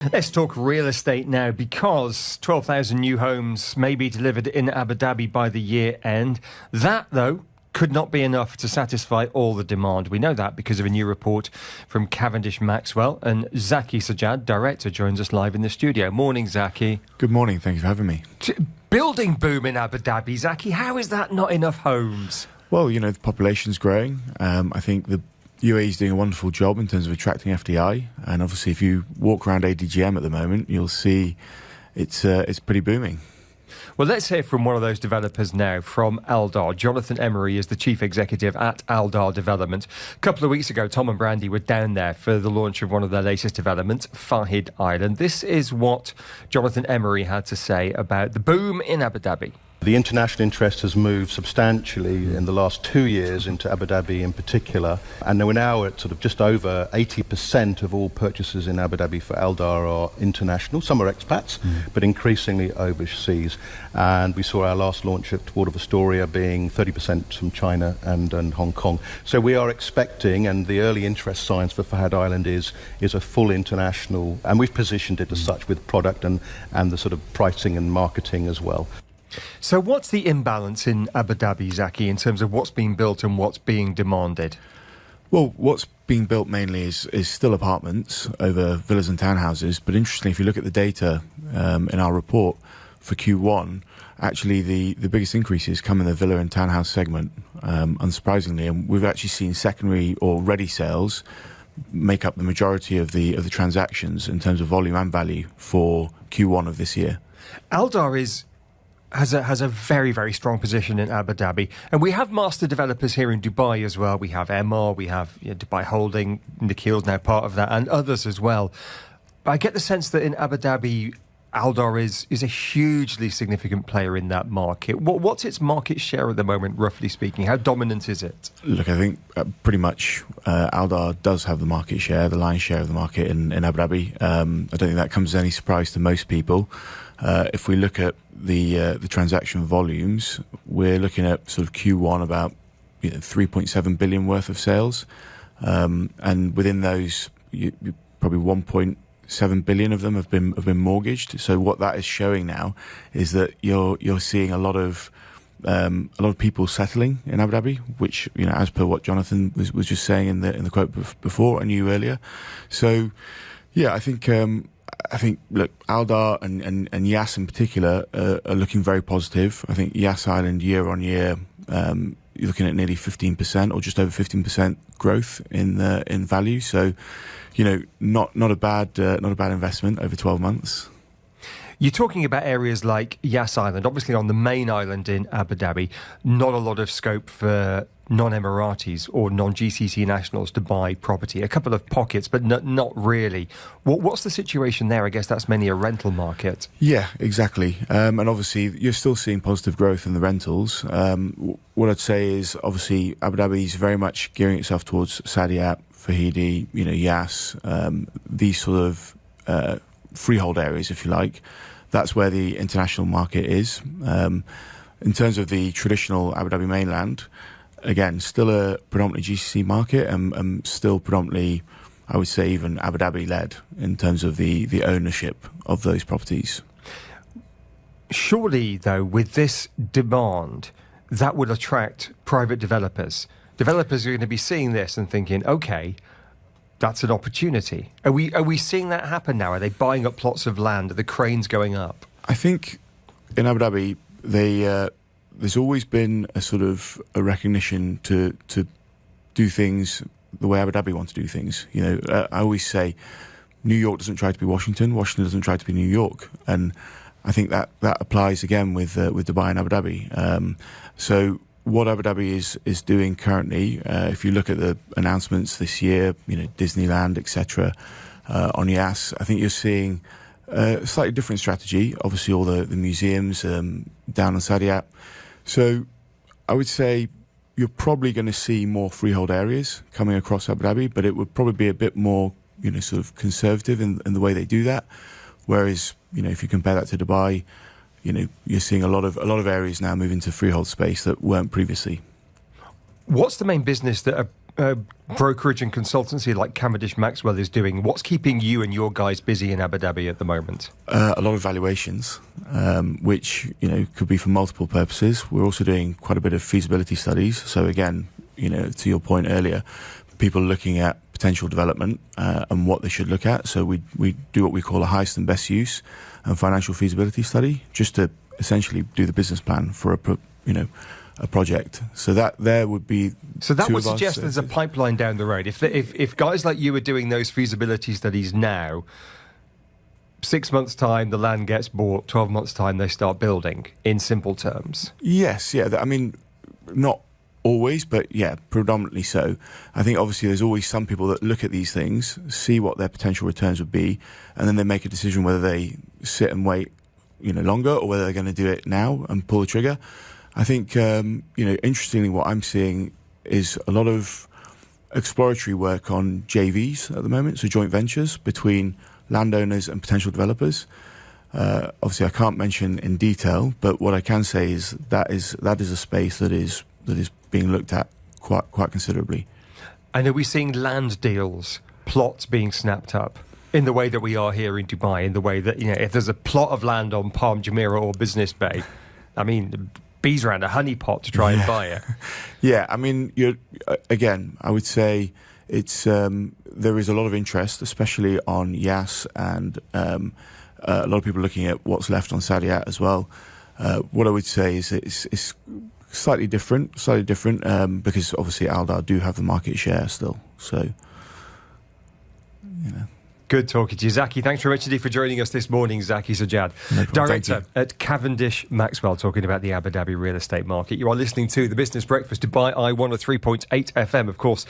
Let's talk real estate now, because 12,000 new homes may be delivered in Abu Dhabi by the year end. That, though, could not be enough to satisfy all the demand. We know that because of a new report from Cavendish Maxwell. And Zaki Sajjad, director, joins us live in the studio. Morning, Zaki. Good morning. Thank you for having me. Building boom in Abu Dhabi, Zaki. How is that not enough homes? Well, the population's growing. I think the UAE is doing a wonderful job in terms of attracting FDI, and obviously if you walk around ADGM at the moment, you'll see it's pretty booming. Well, let's hear from one of those developers now, from Aldar. Jonathan Emery is the chief executive at Aldar Development. A couple of weeks ago, Tom and Brandy were down there for the launch of one of their latest developments, Fahid Island. This is what Jonathan Emery had to say about the boom in Abu Dhabi. The international interest has moved substantially in the last 2 years into Abu Dhabi in particular, and we're now at sort of just over 80% of all purchases in Abu Dhabi for Aldar are international. Some are expats, but increasingly overseas. And we saw our last launch at Ward of Astoria being 30% from China and Hong Kong. So we are expecting, and the early interest signs for Fahad Island is a full international, and we've positioned it as such with product and the sort of pricing and marketing as well. So what's the imbalance in Abu Dhabi, Zaki, in terms of what's being built and what's being demanded? Well, what's being built mainly is still apartments over villas and townhouses. But interestingly, if you look at the data in our report for Q1, actually the biggest increases come in the villa and townhouse segment, unsurprisingly. And we've actually seen secondary or ready sales make up the majority of the transactions in terms of volume and value for Q1 of this year. Aldar has a very, very strong position in Abu Dhabi. And we have master developers here in Dubai as well. We have Emar, we have Dubai Holding, Nikhil's now part of that, and others as well. But I get the sense that in Abu Dhabi, Aldar is a hugely significant player in that market. What's its market share at the moment, roughly speaking? How dominant is it? Look, I think pretty much Aldar does have the market share, the lion's share of the market in Abu Dhabi. I don't think that comes as any surprise to most people. If we look at the transaction volumes, we're looking at sort of Q1 about 3.7 billion worth of sales, and within those, probably 1.7 billion of them have been mortgaged. So what that is showing now is that you're seeing a lot of people settling in Abu Dhabi, which as per what Jonathan was just saying in the quote before and you earlier. So yeah, I think, look, Aldar and Yas in particular are looking very positive. I think Yas Island year on year, you're looking at nearly 15% or just over 15% growth in value. So, not a bad investment over 12 months. You're talking about areas like Yas Island, obviously on the main island in Abu Dhabi. Not a lot of scope for non-Emiratis or non-GCC nationals to buy property. A couple of pockets, but not really. What's the situation there? I guess that's mainly a rental market. Yeah, exactly. And obviously, you're still seeing positive growth in the rentals. What I'd say is, obviously, Abu Dhabi is very much gearing itself towards Saadiyat, Fahidi, Yas, these sort of freehold areas, if you like. That's where the international market is. In terms of the traditional Abu Dhabi mainland, again, still a predominantly GCC market and still predominantly, I would say, even Abu Dhabi-led in terms of the ownership of those properties. Surely, though, with this demand, that would attract private developers. Developers are going to be seeing this and thinking, OK, that's an opportunity. Are we seeing that happen now? Are they buying up plots of land? Are the cranes going up? I think in Abu Dhabi, there's always been a sort of a recognition to do things the way Abu Dhabi want to do things. I always say New York doesn't try to be Washington. Washington doesn't try to be New York. And I think that applies again with Dubai and Abu Dhabi. So what Abu Dhabi is doing currently, if you look at the announcements this year, Disneyland, etc., on Yas, I think you're seeing a slightly different strategy. Obviously, all the museums down on Saadiyat. So I would say you're probably going to see more freehold areas coming across Abu Dhabi, but it would probably be a bit more, sort of conservative in the way they do that. Whereas, if you compare that to Dubai, you're seeing a lot of areas now move into freehold space that weren't previously. What's the main business that brokerage and consultancy like Cavendish Maxwell is doing, what's keeping you and your guys busy in Abu Dhabi at the moment? A lot of valuations, which could be for multiple purposes. We're also doing quite a bit of feasibility studies. So again, to your point earlier, people looking at potential development and what they should look at. So we do what we call a highest and best use and financial feasibility study, just to essentially do the business plan for a project. So that there would be. So that would suggest there's a pipeline down the road. If guys like you are doing those feasibility studies now, 6 months' time the land gets bought, 12 months' time they start building. In simple terms. Yes, yeah. I mean, not always, but yeah, predominantly so. I think obviously there's always some people that look at these things, see what their potential returns would be, and then they make a decision whether they sit and wait, longer, or whether they're going to do it now and pull the trigger. I think, interestingly, what I'm seeing is a lot of exploratory work on JVs at the moment, so joint ventures between landowners and potential developers. Obviously, I can't mention in detail, but what I can say is that is a space that is being looked at quite considerably. And are we seeing land deals, plots being snapped up in the way that we are here in Dubai, in the way that, if there's a plot of land on Palm Jumeirah or Business Bay, I mean, bees around a honeypot to try and buy it. Yeah, I mean, I would say it's there is a lot of interest, especially on Yas, and a lot of people looking at what's left on Saadiyat as well. What I would say is it's slightly different, because obviously Aldar do have the market share still. So, Good talking to you, Zaki. Thanks very much indeed for joining us this morning, Zaki Sajjad, Director at Cavendish Maxwell, talking about the Abu Dhabi real estate market. You are listening to the Business Breakfast, Dubai Eye 103.8 FM, of course.